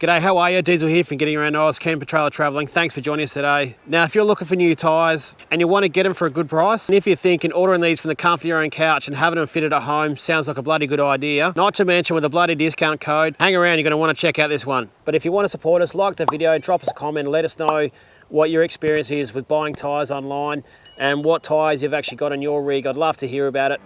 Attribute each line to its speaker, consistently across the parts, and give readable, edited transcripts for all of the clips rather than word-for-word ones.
Speaker 1: G'day, how are you? Diesel here from Getting Around Oz, camper trailer travelling. Thanks for joining us today. Now, if you're looking for new tyres and you want to get them for a good price, and if you're thinking ordering these from the comfort of your own couch and having them fitted at home sounds like a bloody good idea, not to mention with a bloody discount code, hang around, you're going to want to check out this one. But if you want to support us, like the video, drop us a comment, let us know what your experience is with buying tyres online and what tyres you've actually got on your rig. I'd love to hear about it.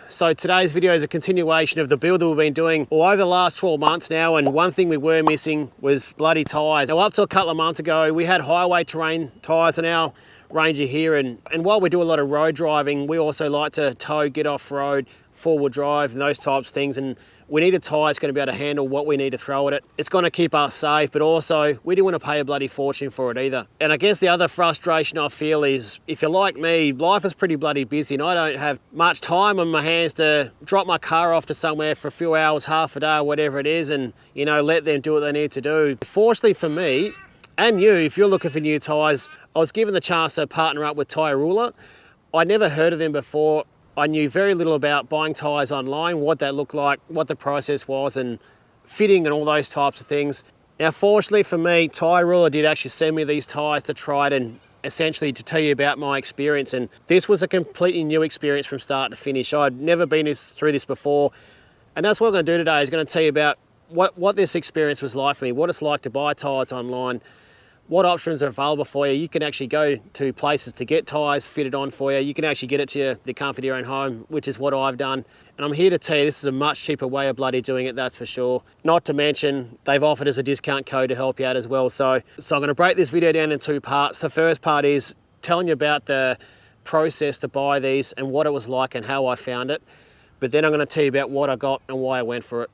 Speaker 1: So today's video is a continuation of the build that we've been doing all over the last 12 months now, and one thing we were missing was bloody tyres. Now up to a couple of months ago we had highway terrain tyres on our Ranger here, and while we do a lot of road driving, we also like to tow, get off-road, four-wheel drive and those types of things, and we need a tyre that's going to be able to handle what we need to throw at it. It's going to keep us safe, but also we don't want to pay a bloody fortune for it either. And I guess the other frustration I feel is, if you're like me, life is pretty bloody busy and I don't have much time on my hands to drop my car off to somewhere for a few hours, half a day, whatever it is, and, you know, let them do what they need to do. Fortunately for me, and you, if you're looking for new tyres, I was given the chance to partner up with TYROOLA. I'd never heard of them before. I knew very little about buying tyres online, what that looked like, what the process was, and fitting and all those types of things. Now, fortunately for me, TYROOLA did actually send me these tyres to try it and essentially to tell you about my experience. And this was a completely new experience from start to finish. I'd never been through this before. And that's what I'm going to do today, is going to tell you about what this experience was like for me, what it's like to buy tyres online, what options are available for you. You can actually go to places to get tyres fitted on for you. You can actually get it to the comfort of your own home, which is what I've done. And I'm here to tell you this is a much cheaper way of bloody doing it, that's for sure. Not to mention, they've offered us a discount code to help you out as well. So I'm going to break this video down in two parts. The first part is telling you about the process to buy these and what it was like and how I found it. But then I'm going to tell you about what I got and why I went for it.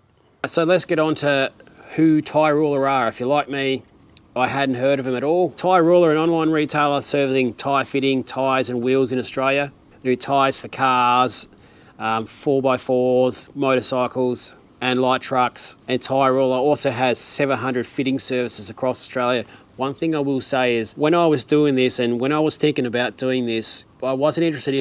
Speaker 1: So let's get on to who TYROOLA are. If you're like me, I hadn't heard of them at all. TYROOLA are an online retailer servicing tyre fitting, tyres and wheels in Australia. They do tyres for cars, 4x4s, motorcycles and light trucks. And TYROOLA also has 700 fitting services across Australia. One thing I will say is, when I was doing this and when I was thinking about doing this, I wasn't interested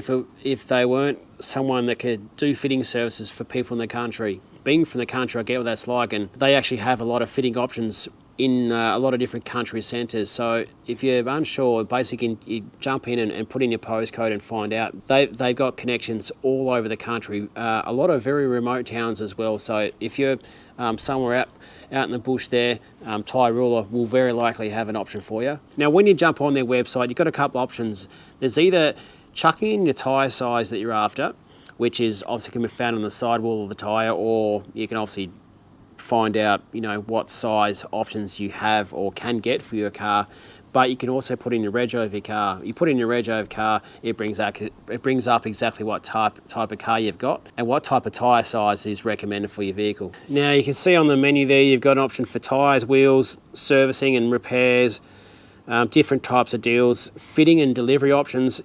Speaker 1: if they weren't someone that could do fitting services for people in the country. Being from the country, I get what that's like, and they actually have a lot of fitting options in a lot of different country centres. So if you're unsure, basically you jump in and put in your postcode and find out. They've got connections all over the country, a lot of very remote towns as well. So if you're somewhere out in the bush there, TYROOLA will very likely have an option for you. Now when you jump on their website, you've got a couple options. There's either chucking in your tyre size that you're after, which is obviously can be found on the sidewall of the tyre, or you can obviously find out, you know, what size options you have or can get for your car. But you can also put in your reg of your car. You put in your reg of car, it brings up exactly what type of car you've got and what type of tyre size is recommended for your vehicle. Now you can see on the menu there, you've got an option for tyres, wheels, servicing and repairs, different types of deals, fitting and delivery options.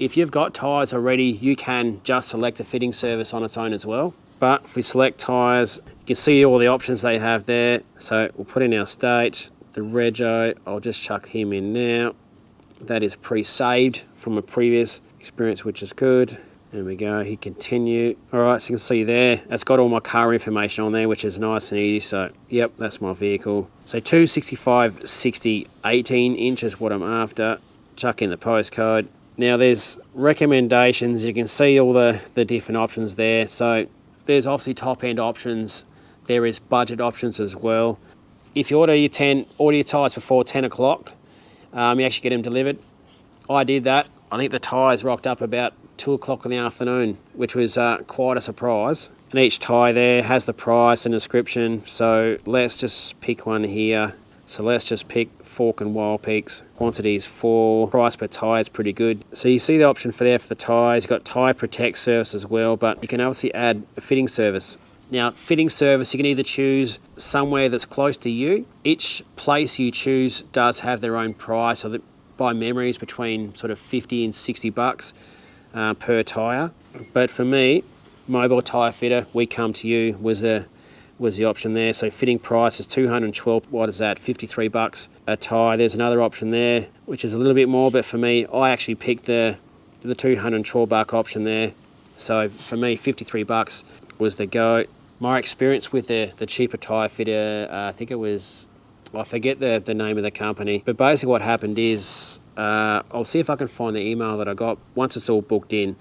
Speaker 1: If you've got tyres already, you can just select a fitting service on its own as well. But if we select tyres, you can see all the options they have there. So we'll put in our state, the rego. I'll just chuck him in now. That is pre-saved from a previous experience, which is good. There we go, hit continue. All right, so you can see there, that's got all my car information on there, which is nice and easy. So, yep, that's my vehicle. So 265, 60, 18 inches, what I'm after. Chuck in the postcode. Now there's recommendations. You can see all the different options there. So there's obviously top end options. There is budget options as well. If you order your tyres before 10 o'clock, you actually get them delivered. I did that. I think the tyres rocked up about 2 o'clock in the afternoon, which was quite a surprise. And each tyre there has the price and description. So let's just pick one here. So let's just pick FALKEN WILDPEAKs. Quantities 4, price per tyre is pretty good. So you see the option for there for the tyres. You've got tyre protect service as well, but you can obviously add a fitting service. Now, fitting service, you can either choose somewhere that's close to you. Each place you choose does have their own price. So that by memory is between sort of 50 and 60 bucks per tyre. But for me, Mobile Tyre Fitter, we come to you, was the option there. So fitting price is 212, what is that, 53 bucks a tyre. There's another option there, which is a little bit more, but for me, I actually picked the 212 buck option there. So for me, 53 bucks was the go. My experience with the cheaper tyre fitter, I think it was, I forget the name of the company, but basically what happened is, I'll see if I can find the email that I got. Once it's all booked in,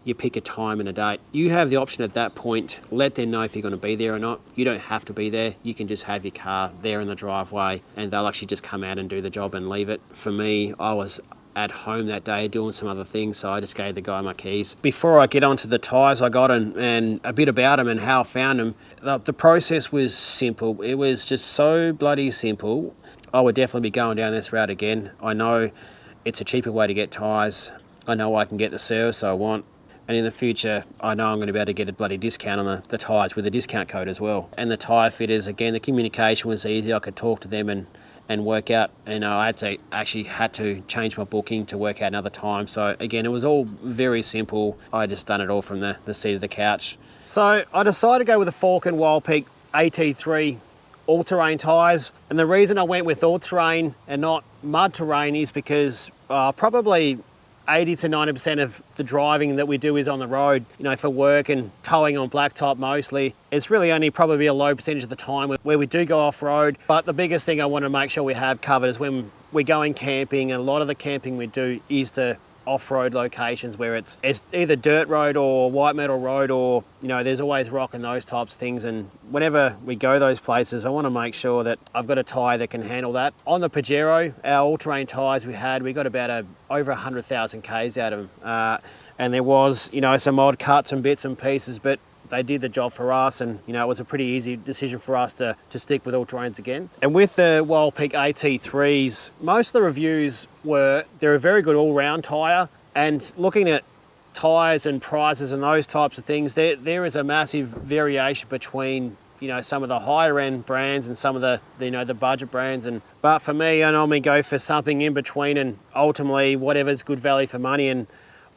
Speaker 1: you pick a time and a date. You have the option at that point, let them know if you're going to be there or not. You don't have to be there. You can just have your car there in the driveway and they'll actually just come out and do the job and leave it. For me, I was at home that day doing some other things, so I just gave the guy my keys. Before I get onto the tyres I got and a bit about them and how I found them, the process was simple. It was just so bloody simple. I would definitely be going down this route again. I know it's a cheaper way to get tyres. I know I can get the service I want. And in the future, I know I'm going to be able to get a bloody discount on the tyres with a discount code as well. And the tyre fitters, again, the communication was easy. I could talk to them and work out. You know, I actually had to change my booking to work out another time. So again, it was all very simple. I just done it all from the seat of the couch. So I decided to go with the Falken WILDPEAK AT3 all-terrain tyres. And the reason I went with all-terrain and not mud terrain is because probably 80 to 90% of the driving that we do is on the road, you know, for work and towing on blacktop mostly. It's really only probably a low percentage of the time where we do go off-road. But the biggest thing I want to make sure we have covered is when we're going camping, and a lot of the camping we do is the off-road locations where it's either dirt road or white metal road, or, you know, there's always rock and those types of things. And whenever we go those places, I want to make sure that I've got a tyre that can handle that. On the Pajero, our all-terrain tyres we got about over 100,000 Ks out of them. And there was, you know, some odd cuts and bits and pieces, but they did the job for us, and, you know, it was a pretty easy decision for us to stick with all-terrains again. And with the WILDPEAK AT3s, most of the reviews were they're a very good all-round tyre, and looking at tyres and prices and those types of things, there is a massive variation between, you know, some of the higher end brands and some of the you know, the budget brands. But for me, I normally go for something in between, and ultimately whatever's good value for money. And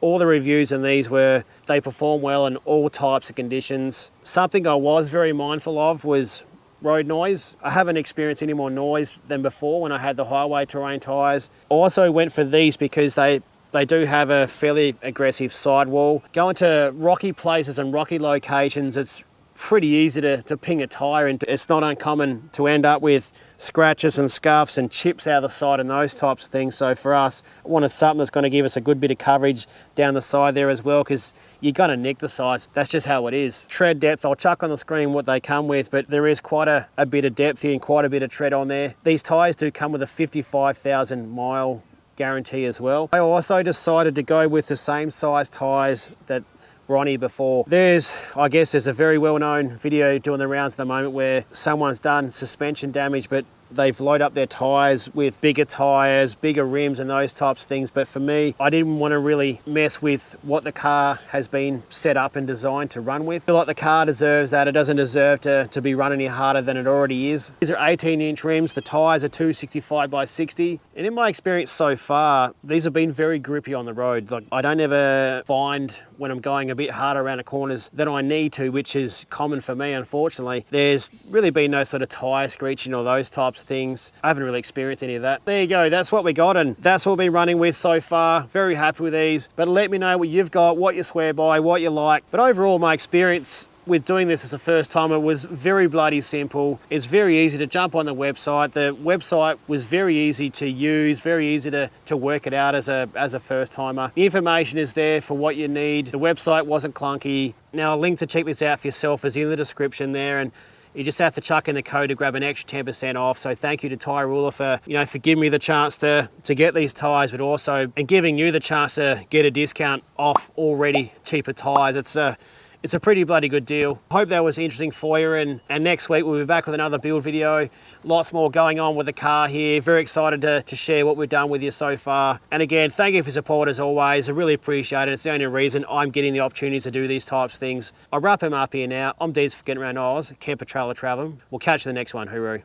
Speaker 1: all the reviews in these were they perform well in all types of conditions. Something I was very mindful of was road noise. I haven't experienced any more noise than before when I had the highway terrain tyres. Also went for these because they do have a fairly aggressive sidewall. Going to rocky places and rocky locations, it's pretty easy to ping a tyre into. It's not uncommon to end up with scratches and scuffs and chips out of the side and those types of things. So for us, I wanted something that's going to give us a good bit of coverage down the side there as well, because you're going to nick the sides. That's just how it is. Tread depth, I'll chuck on the screen what they come with, but there is quite a bit of depth here and quite a bit of tread on there. These tyres do come with a 55,000 mile guarantee as well. I also decided to go with the same size tyres that were on here before. I guess there's a very well-known video doing the rounds at the moment where someone's done suspension damage, but they've loaded up their tyres with bigger tyres, bigger rims and those types of things. But for me, I didn't want to really mess with what the car has been set up and designed to run with. I feel like the car deserves that. It doesn't deserve to be running any harder than it already is. These are 18-inch rims. The tyres are 265 by 60. And in my experience so far, these have been very grippy on the road. Like, I don't ever find when I'm going a bit harder around the corners than I need to, which is common for me, unfortunately. There's really been no sort of tyre screeching or those types of things. I haven't really experienced any of that. There you go, that's what we got, and that's what we've been running with so far. Very happy with these, but let me know what you've got, what you swear by, what you like. But overall, my experience with doing this as a first timer was very bloody simple. It's very easy to jump on the website. The website was very easy to use, very easy to work it out as a first timer. The information is there for what you need. The website wasn't clunky. Now a link to check this out for yourself is in the description there, and you just have to chuck in the code to grab an extra 10% off. So thank you to TYROOLA for, you know, for giving me the chance to get these tyres, but also and giving you the chance to get a discount off already cheaper tyres. it's a pretty bloody good deal. Hope that was interesting for you, and next week we'll be back with another build video. Lots more going on with the car here. Very excited to share what we've done with you so far. And again, thank you for support as always. I really appreciate it. It's the only reason I'm getting the opportunity to do these types of things. I'll wrap him up here now. I'm Deez for Getting Around Oz, camper trailer traveling. We'll catch you in the next one. Hooroo.